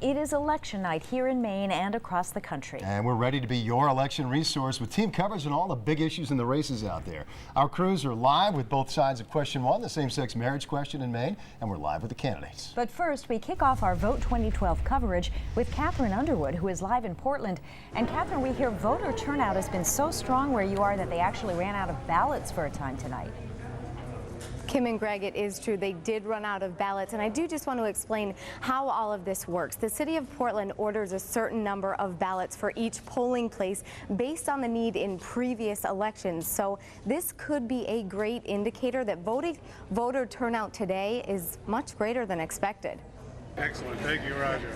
It is election night here in Maine and across the country. And we're ready to be your election resource with team coverage on all the big issues in the races out there. Our crews are live with both sides of question one, the same-sex marriage question in Maine, and we're live with the candidates. But first, we kick off our Vote 2012 coverage with KATHERINE Underwood, who is live in Portland. And KATHERINE, we hear voter turnout has been so strong where you are that they actually ran out of ballots for a time tonight. Kim and Greg, it is true. They did run out of ballots, and I do just want to explain how all of this works. The city of Portland orders a certain number of ballots for each polling place based on the need in previous elections. So this could be a great indicator that voter turnout today is much greater than expected. Excellent. Thank you, Roger.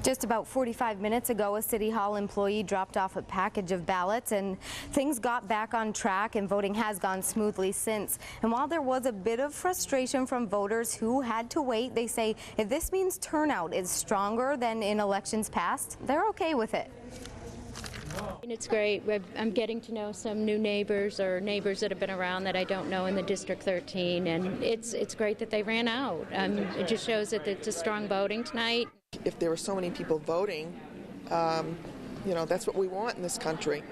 Just about 45 minutes ago, a City Hall employee dropped off a package of ballots and things got back on track and voting has gone smoothly since. And while there was a bit of frustration from voters who had to wait, they say if this means turnout is stronger than in elections past, they're okay with it. And it's great. I'm getting to know some new neighbors or neighbors that have been around that I don't know in the District 13, and it's great that they ran out. It just shows that it's a strong voting tonight. If there were so many people voting, you know, that's what we want in this country.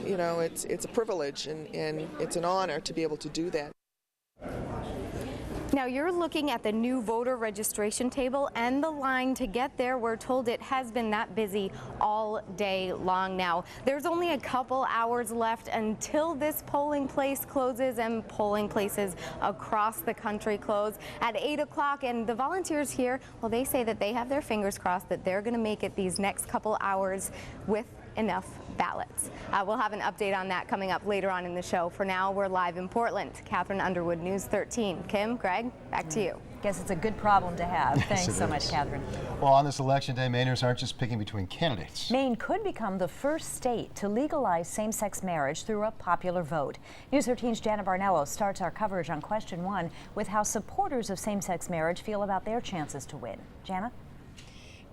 You know, it's a privilege and it's an honor to be able to do that. Now you're looking at the new voter registration table and the line to get there. We're told it has been that busy all day long now. There's only a couple hours left until this polling place closes, and polling places across the country close at 8 o'clock. And the volunteers here, well, they say that they have their fingers crossed that they're going to make it these next couple hours with enough ballots. We'll have an update on that coming up later on in the show. For now, we're live in Portland. KATHERINE Underwood, News 13. Kim, Greg, back to you. Guess it's a good problem to have. Yes, Thanks so much, KATHERINE. Well, on this election day, Mainers aren't just picking between candidates. Maine could become the first state to legalize same-sex marriage through a popular vote. News 13's Jana Barnello starts our coverage on question one with how supporters of same-sex marriage feel about their chances to win. Jana?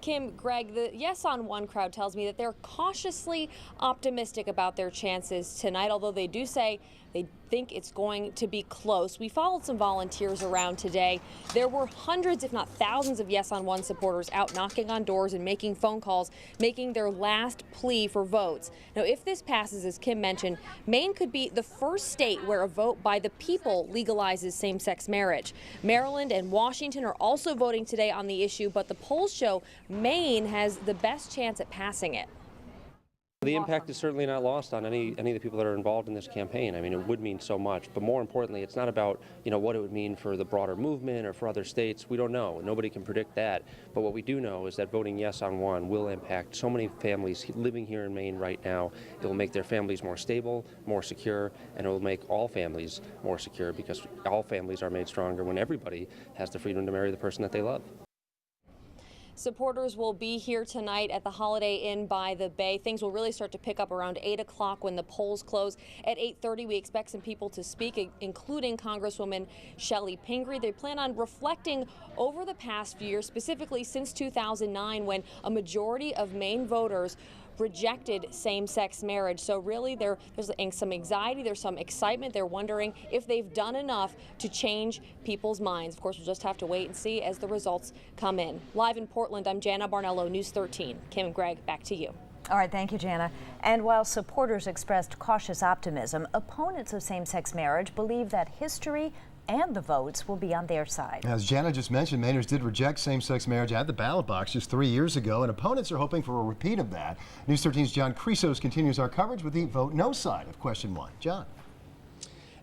Kim, Greg, the Yes on One crowd tells me that they're cautiously optimistic about their chances tonight, although they do say they think it's going to be close. We followed some volunteers around today. There were hundreds, if not thousands, of Yes on One supporters out knocking on doors and making phone calls, making their last plea for votes. Now, if this passes, as Kim mentioned, Maine could be the first state where a vote by the people legalizes same-sex marriage. Maryland and Washington are also voting today on the issue, but the polls show Maine has the best chance at passing it. The impact is certainly not lost on any of the people that are involved in this campaign. I mean, it would mean so much, but more importantly, it's not about, you know, what it would mean for the broader movement or for other states. We don't know. Nobody can predict that. But what we do know is that voting yes on one will impact so many families living here in Maine right now. It will make their families more stable, more secure, and it will make all families more secure, because all families are made stronger when everybody has the freedom to marry the person that they love. Supporters will be here tonight at the Holiday Inn by the Bay. Things will really start to pick up around 8 o'clock when the polls close. At 8:30, we expect some people to speak, including Congresswoman Shelley Pingree. They plan on reflecting over the past few years, specifically since 2009, when a majority of Maine voters rejected same-sex marriage. So really there's some anxiety, there's some excitement. They're wondering if they've done enough to change people's minds. Of course, we'll just have to wait and see as the results come in. Live in Portland, I'm Jana Barnello, News 13. Kim and Greg, back to you. All right, thank you, Jana. And while supporters expressed cautious optimism, opponents of same-sex marriage believe that history and the votes will be on their side. As Jana just mentioned, Mainers did reject same-sex marriage at the ballot box just 3 years ago, and opponents are hoping for a repeat of that. News 13's John Cresos continues our coverage with the vote no side of question one. John.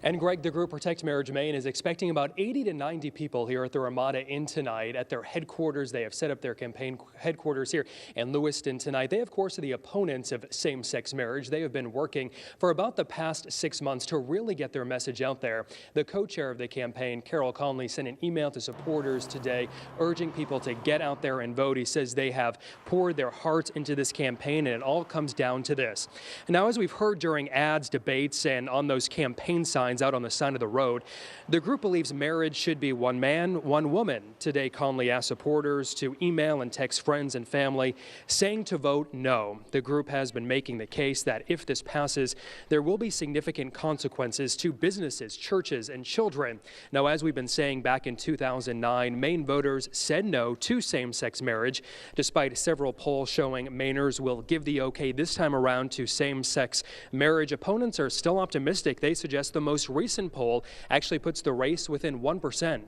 And Greg, the group Protect Marriage Maine is expecting about 80 to 90 people here at the Ramada Inn tonight at their headquarters. They have set up their campaign headquarters here in Lewiston tonight. They, of course, are the opponents of same-sex marriage. They have been working for about the past 6 months to really get their message out there. The co-chair of the campaign, Carol Conley, sent an email to supporters today urging people to get out there and vote. He says they have poured their hearts into this campaign, and it all comes down to this. Now, as we've heard during ads, debates, and on those campaign signs, signs out on the side of the road. The group believes marriage should be one man, one woman. Today, Conley asked supporters to email and text friends and family saying to vote no. The group has been making the case that if this passes, there will be significant consequences to businesses, churches, and children. Now, as we've been saying, back in 2009, Maine voters said no to same-sex marriage, despite several polls showing Mainers will give the okay this time around to same-sex marriage. Opponents are still optimistic. They suggest the most recent poll actually puts the race within 1%.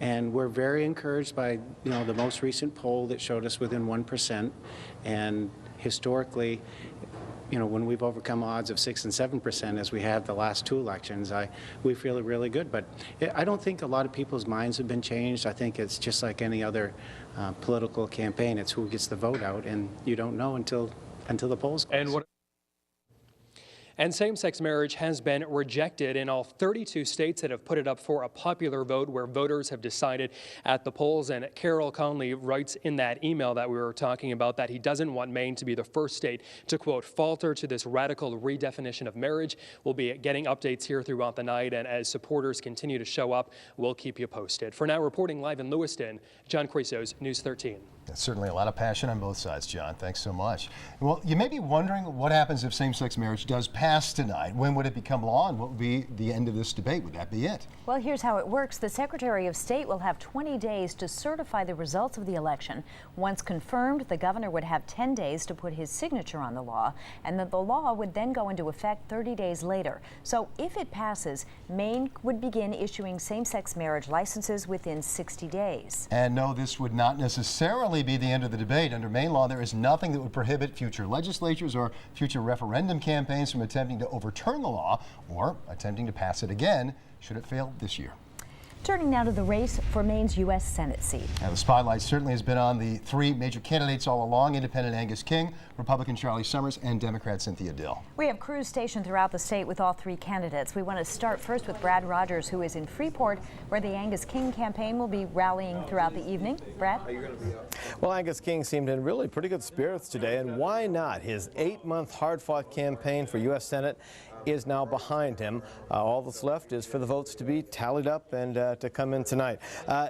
And we're very encouraged by, the most recent poll that showed us within 1%. And historically, when we've overcome odds of 6 and 7%, as we have the last two elections, we feel really good. But I don't think a lot of people's minds have been changed. I think it's just like any other political campaign. It's who gets the vote out, and you don't know until the polls close. And same-sex marriage has been rejected in all 32 states that have put it up for a popular vote, where voters have decided at the polls. And Carol Conley writes in that email that we were talking about that he doesn't want Maine to be the first state to, quote, falter to this radical redefinition of marriage. We'll be getting updates here throughout the night, and as supporters continue to show up, we'll keep you posted. For now, reporting live in Lewiston, John Crisos, News 13. That's certainly a lot of passion on both sides, John. Thanks so much. Well, you may be wondering what happens if same-sex marriage does pass tonight. When would it become law, and what would be the end of this debate? Would that be it? Well, here's how it works. The Secretary of State will have 20 days to certify the results of the election. Once confirmed, the governor would have 10 days to put his signature on the law, and the law would then go into effect 30 days later. So if it passes, Maine would begin issuing same-sex marriage licenses within 60 days. And no, this would not necessarily be the end of the debate. Under Maine law, there is nothing that would prohibit future legislatures or future referendum campaigns from attempting to overturn the law or attempting to pass it again should it fail this year. Turning now to the race for Maine's U.S. Senate seat. Now, the spotlight certainly has been on the three major candidates all along: Independent Angus King, Republican Charlie Summers, and Democrat Cynthia Dill. We have crews stationed throughout the state with all three candidates. We want to start first with Brad Rogers, who is in Freeport, where the Angus King campaign will be rallying throughout the evening. Brad? Well, Angus King seemed in really pretty good spirits today, and why not? His 8-month hard-fought campaign for U.S. Senate is now behind him. All that's left is for the votes to be tallied up and to come in tonight.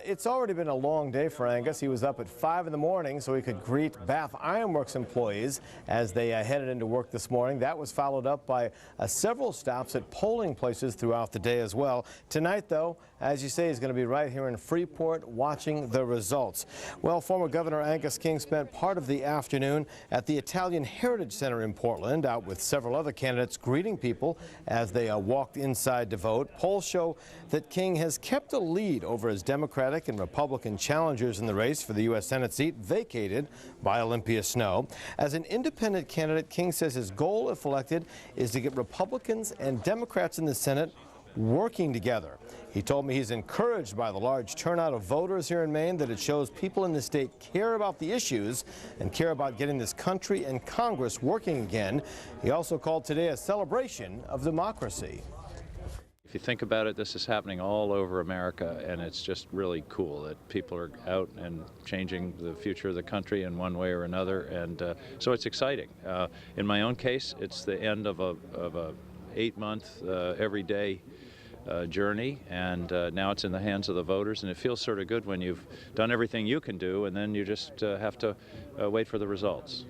It's already been a long day for Angus. He was up at 5 in the morning so he could greet Bath Ironworks employees as they headed into work this morning. That was followed up by several stops at polling places throughout the day as well. Tonight, though, as you say, he's going to be right here in Freeport watching the results. Well, former Governor Angus King spent part of the afternoon at the Italian Heritage Center in Portland, out with several other candidates greeting people as they walked inside to vote. Polls show that King has kept a lead over his Democratic and Republican challengers in the race for the U.S. Senate seat vacated by Olympia Snowe. As an independent candidate, King says his goal, if elected, is to get Republicans and Democrats in the Senate working together. He told me he's encouraged by the large turnout of voters here in Maine, that it shows people in the state care about the issues and care about getting this country and Congress working again. He also called today a celebration of democracy. If you think about it, this is happening all over America, and it's just really cool that people are out and changing the future of the country in one way or another, and so it's exciting. In my own case, it's the end of a 8-month, everyday journey, and now it's in the hands of the voters, and it feels sort of good when you've done everything you can do, and then you just have to wait for the results.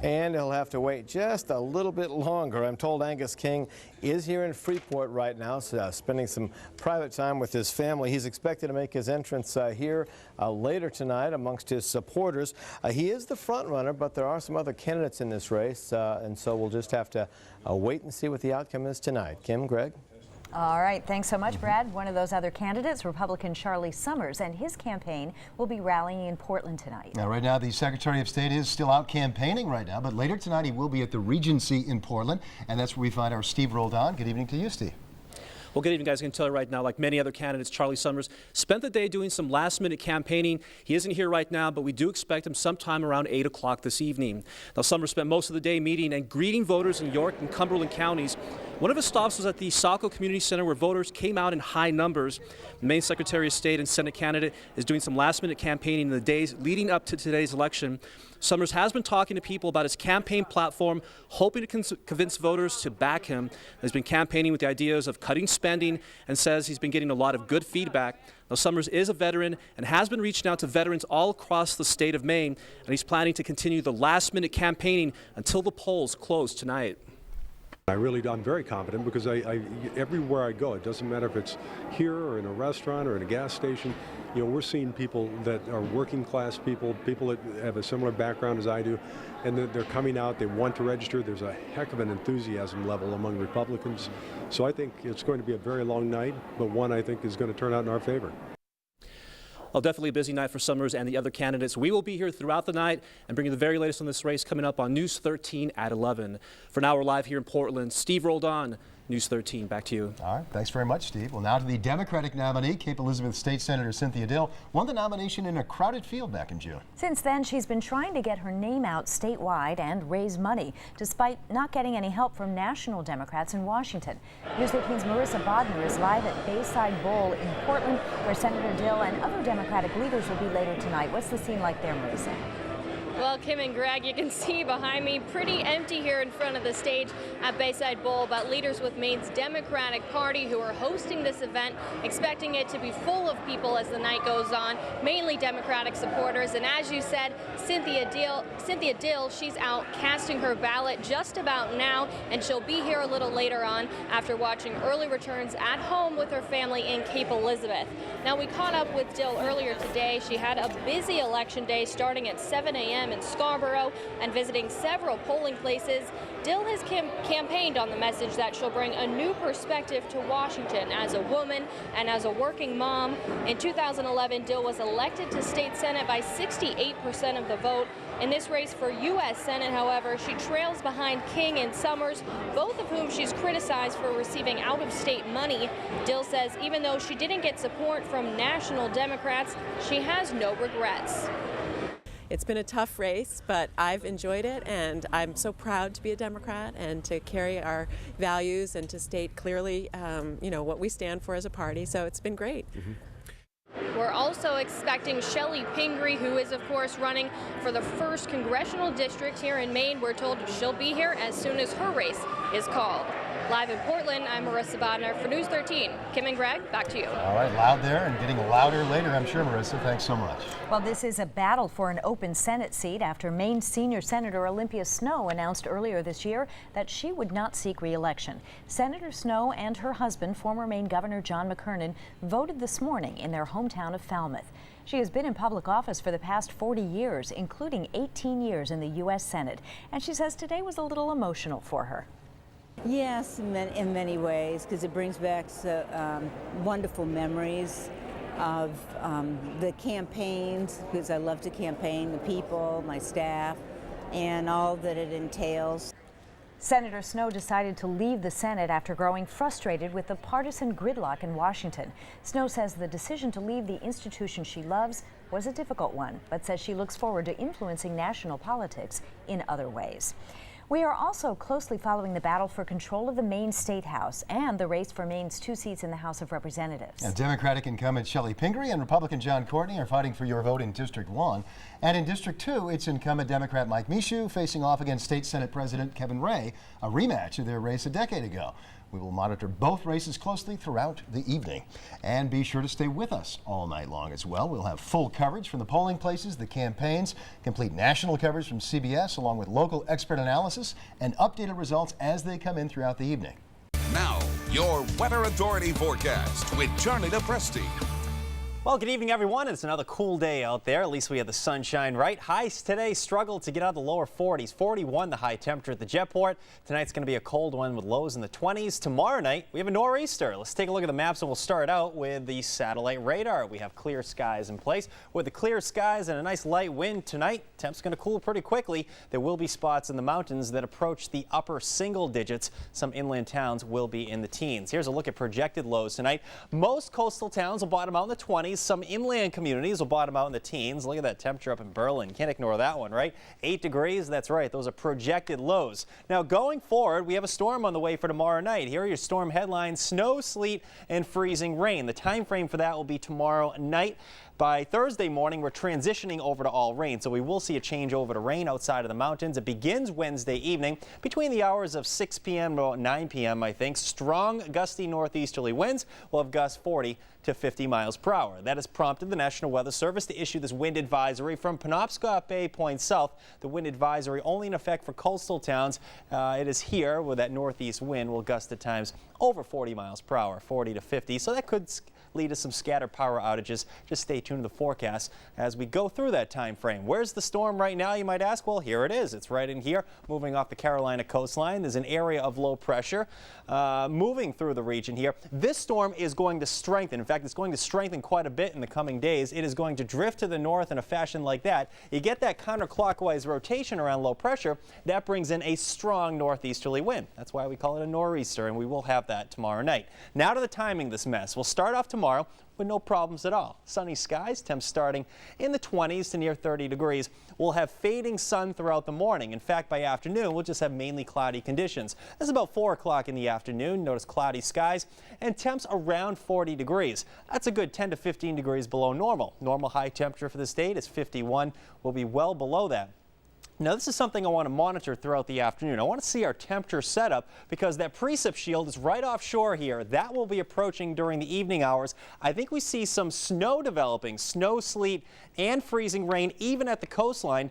And he'll have to wait just a little bit longer. I'm told Angus King is here in Freeport right now, so spending some private time with his family. He's expected to make his entrance here later tonight amongst his supporters. He is the front runner, but there are some other candidates in this race, and so we'll just have to wait and see what the outcome is tonight. Kim, Greg? All right, thanks so much, Brad. One of those other candidates, Republican Charlie Summers, and his campaign will be rallying in Portland tonight. Now, right now, the Secretary of State is still out campaigning right now, but later tonight he will be at the Regency in Portland, and that's where we find our Steve Roldan. Good evening to you, Steve. Well, good evening, guys. I can tell you right now, like many other candidates, Charlie Summers spent the day doing some last-minute campaigning. He isn't here right now, but we do expect him sometime around 8 o'clock this evening. Now, Summers spent most of the day meeting and greeting voters in York and Cumberland counties. One of his stops was at the Saco Community Center, where voters came out in high numbers. The Maine Secretary of State and Senate candidate is doing some last-minute campaigning in the days leading up to today's election. Summers has been talking to people about his campaign platform, hoping to convince voters to back him. He's been campaigning with the ideas of cutting spending and says he's been getting a lot of good feedback. Now, Summers is a veteran and has been reaching out to veterans all across the state of Maine, and he's planning to continue the last-minute campaigning until the polls close tonight. I'm very confident because everywhere I go, it doesn't matter if it's here or in a restaurant or in a gas station, you know, we're seeing people that are working class people that have a similar background as I do, and they're coming out, they want to register. There's a heck of an enthusiasm level among Republicans. So I think it's going to be a very long night, but one I think is going to turn out in our favor. Well, definitely a busy night for Summers and the other candidates. We will be here throughout the night and bringing the very latest on this race coming up on News 13 at 11. For now, we're live here in Portland. Steve Roldan, News 13. Back to you. All right. Thanks very much, Steve. Well, now to the Democratic nominee. Cape Elizabeth State Senator Cynthia Dill won the nomination in a crowded field back in June. Since then, she's been trying to get her name out statewide and raise money, despite not getting any help from national Democrats in Washington. News 13's Marissa Bodner is live at Bayside Bowl in Portland, where Senator Dill and other Democratic leaders will be later tonight. What's the scene like there, Marissa? Well, Kim and Greg, you can see behind me, pretty empty here in front of the stage at Bayside Bowl, but leaders with Maine's Democratic Party who are hosting this event, expecting it to be full of people as the night goes on, mainly Democratic supporters. And as you said, Cynthia Dill, she's out casting her ballot just about now, and she'll be here a little later on after watching early returns at home with her family in Cape Elizabeth. Now, we caught up with Dill earlier today. She had a busy election day starting at 7 a.m. in Scarborough and visiting several polling places. Dill has campaigned on the message that she'll bring a new perspective to Washington as a woman and as a working mom. In 2011, Dill was elected to state Senate by 68% of the vote. In this race for U.S. Senate, however, she trails behind King and Summers, both of whom she's criticized for receiving out-of-state money. Dill says even though she didn't get support from national Democrats, she has no regrets. It's been a tough race, but I've enjoyed it, and I'm so proud to be a Democrat and to carry our values and to state clearly, you know, what we stand for as a party. So it's been great. We're also expecting Shelley Pingree, who is, of course, running for the 1st Congressional District here in Maine. We're told she'll be here as soon as her race is called. Live in Portland, I'm Marissa Bodner for News 13. Kim and Greg, back to you. All right, loud there and getting louder later, I'm sure, Marissa. Thanks so much. Well, this is a battle for an open Senate seat after Maine senior Senator Olympia Snowe announced earlier this year that she would not seek re-election. Senator Snowe and her husband, former Maine Governor John McKernan, voted this morning in their hometown of Falmouth. She has been in public office for the past 40 years, including 18 years in the U.S. Senate, and she says today was a little emotional for her. Yes, in many ways, because it brings back wonderful memories of the campaigns, because I love to campaign, the people, my staff, and all that it entails. Senator Snowe decided to leave the Senate after growing frustrated with the partisan gridlock in Washington. Snowe says the decision to leave the institution she loves was a difficult one, but says she looks forward to influencing national politics in other ways. We are also closely following the battle for control of the Maine State House and the race for Maine's 2 seats in the House of Representatives. And Democratic incumbent Shelley Pingree and Republican John Courtney are fighting for your vote in District 1. And in District 2, it's incumbent Democrat Mike Michaud facing off against State Senate President Kevin Ray, a rematch of their race a decade ago. We will monitor both races closely throughout the evening. And be sure to stay with us all night long as well. We'll have full coverage from the polling places, the campaigns, complete national coverage from CBS, along with local expert analysis and updated results as they come in throughout the evening. Now, your Weather Authority forecast with Charlie DePresti. Well, good evening, everyone. It's another cool day out there. At least we have the sunshine, right? Highs today struggled to get out of the lower 40s. 41 the high temperature at the Jetport. Tonight's going to be a cold one with lows in the 20s. Tomorrow night, we have a nor'easter. Let's take a look at the maps, and we'll start out with the satellite radar. We have clear skies in place. With the clear skies and a nice light wind tonight, temps going to cool pretty quickly. There will be spots in the mountains that approach the upper single digits. Some inland towns will be in the teens. Here's a look at projected lows tonight. Most coastal towns will bottom out in the 20s. Some inland communities will bottom out in the teens. Look at that temperature up in Berlin. Can't ignore that one, right? 8 degrees. That's right. Those are projected lows. Now, going forward, we have a storm on the way for tomorrow night. Here are your storm headlines: snow, sleet, and freezing rain. The time frame for that will be tomorrow night. By Thursday morning, we're transitioning over to all rain, so we will see a change over to rain outside of the mountains. It begins Wednesday evening between the hours of 6 p.m. to 9 p.m., I think. Strong, gusty northeasterly winds will have gusts 40 to 50 miles per hour. That has prompted the National Weather Service to issue this wind advisory from Penobscot Bay points south. The wind advisory only in effect for coastal towns. It is here where that northeast wind will gust at times over 40 miles per hour, 40 to 50. So that could lead to some scattered power outages. Just stay tuned to the forecast as we go through that time frame. Where's the storm right now, you might ask? Well, here it is. It's right in here, moving off the Carolina coastline. There's an area of low pressure moving through the region here. This storm is going to strengthen. In fact, it's going to strengthen quite a bit in the coming days. It is going to drift to the north in a fashion like that. You get that counterclockwise rotation around low pressure. That brings in a strong northeasterly wind. That's why we call it a nor'easter, and we will have that tomorrow night. Now to the timing of this mess. We'll start off tomorrow with no problems at all. Sunny skies, temps starting in the 20s to near 30 degrees. We'll have fading sun throughout the morning. In fact, by afternoon, we'll just have mainly cloudy conditions. This is about 4 o'clock in the afternoon. Notice cloudy skies and temps around 40 degrees. That's a good 10 to 15 degrees below normal. Normal high temperature for this date is 51. We'll be well below that. Now, this is something I want to monitor throughout the afternoon. I want to see our temperature setup because that precip shield is right offshore here. That will be approaching during the evening hours. I think we see some snow developing, snow, sleet, and freezing rain even at the coastline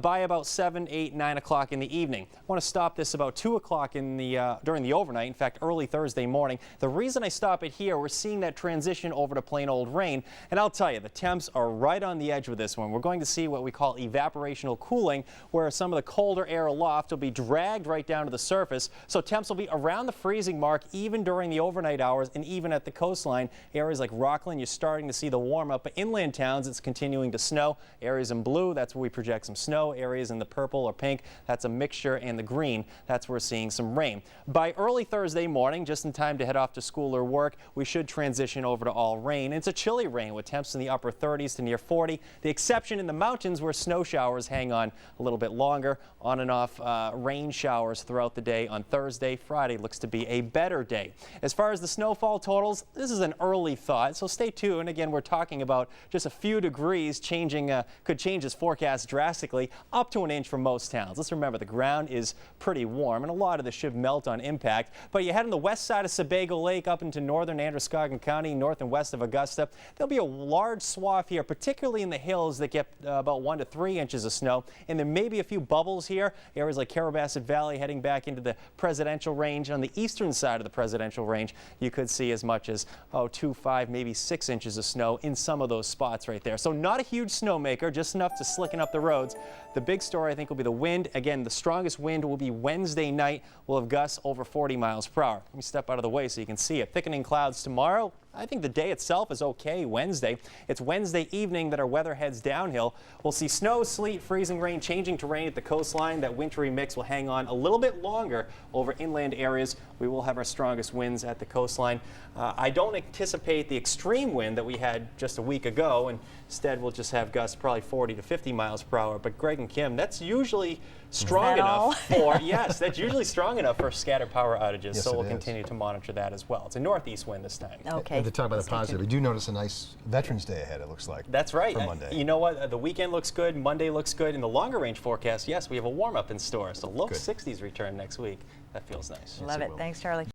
by about 7, 8, 9 o'clock in the evening. I want to stop this about 2 o'clock in during the overnight, in fact, early Thursday morning. The reason I stop it here, we're seeing that transition over to plain old rain. And I'll tell you, the temps are right on the edge with this one. We're going to see what we call evaporational cooling, where some of the colder air aloft will be dragged right down to the surface. So temps will be around the freezing mark even during the overnight hours and even at the coastline. Areas like Rockland, you're starting to see the warm up. But inland towns, it's continuing to snow. Areas in blue, that's where we project some snow. Areas in the purple or pink, that's a mixture. And the green, that's where we're seeing some rain. By early Thursday morning, just in time to head off to school or work, we should transition over to all rain. It's a chilly rain with temps in the upper 30s to near 40. The exception in the mountains where snow showers hang on a little bit longer. On and off rain showers throughout the day on Thursday. Friday looks to be a better day. As far as the snowfall totals, this is an early thought, so stay tuned. Again, we're talking about just a few degrees changing, could change this forecast drastically, up to an inch for most towns. Let's remember the ground is pretty warm and a lot of this should melt on impact. But you head on the west side of Sebago Lake up into northern Androscoggin County, north and west of Augusta. There'll be a large swath here, particularly in the hills that get about 1 to 3 inches of snow. And there may be a few bubbles here. Areas like Carrabassett Valley heading back into the presidential range. On the eastern side of the presidential range, you could see as much as 2, 5, maybe 6 inches of snow in some of those spots right there. So not a huge snowmaker, just enough to slicken up the roads. The big story, I think, will be the wind. Again, the strongest wind will be Wednesday night. We'll have gusts over 40 miles per hour. Let me step out of the way so you can see it. Thickening clouds tomorrow. I think the day itself is okay Wednesday. It's Wednesday evening that our weather heads downhill. We'll see snow, sleet, freezing rain, changing terrain at the coastline. That wintry mix will hang on a little bit longer over inland areas. We will have our strongest winds at the coastline. I don't anticipate the extreme wind that we had just a week ago. And instead, we'll just have gusts probably 40 to 50 miles per hour. But Greg and Kim, that's usually strong enough for, yes, that's usually strong enough for scattered power outages. Yes, so we'll continue to monitor that as well. It's a northeast wind this time. Okay. To talk about the positive, we do notice a nice Veterans Day ahead, it looks like. That's right. For Monday. You know what? The weekend looks good. Monday looks good. In the longer range forecast, yes, we have a warm up in store. So low 60s return next week. That feels nice. Love it. Thanks, Charlie.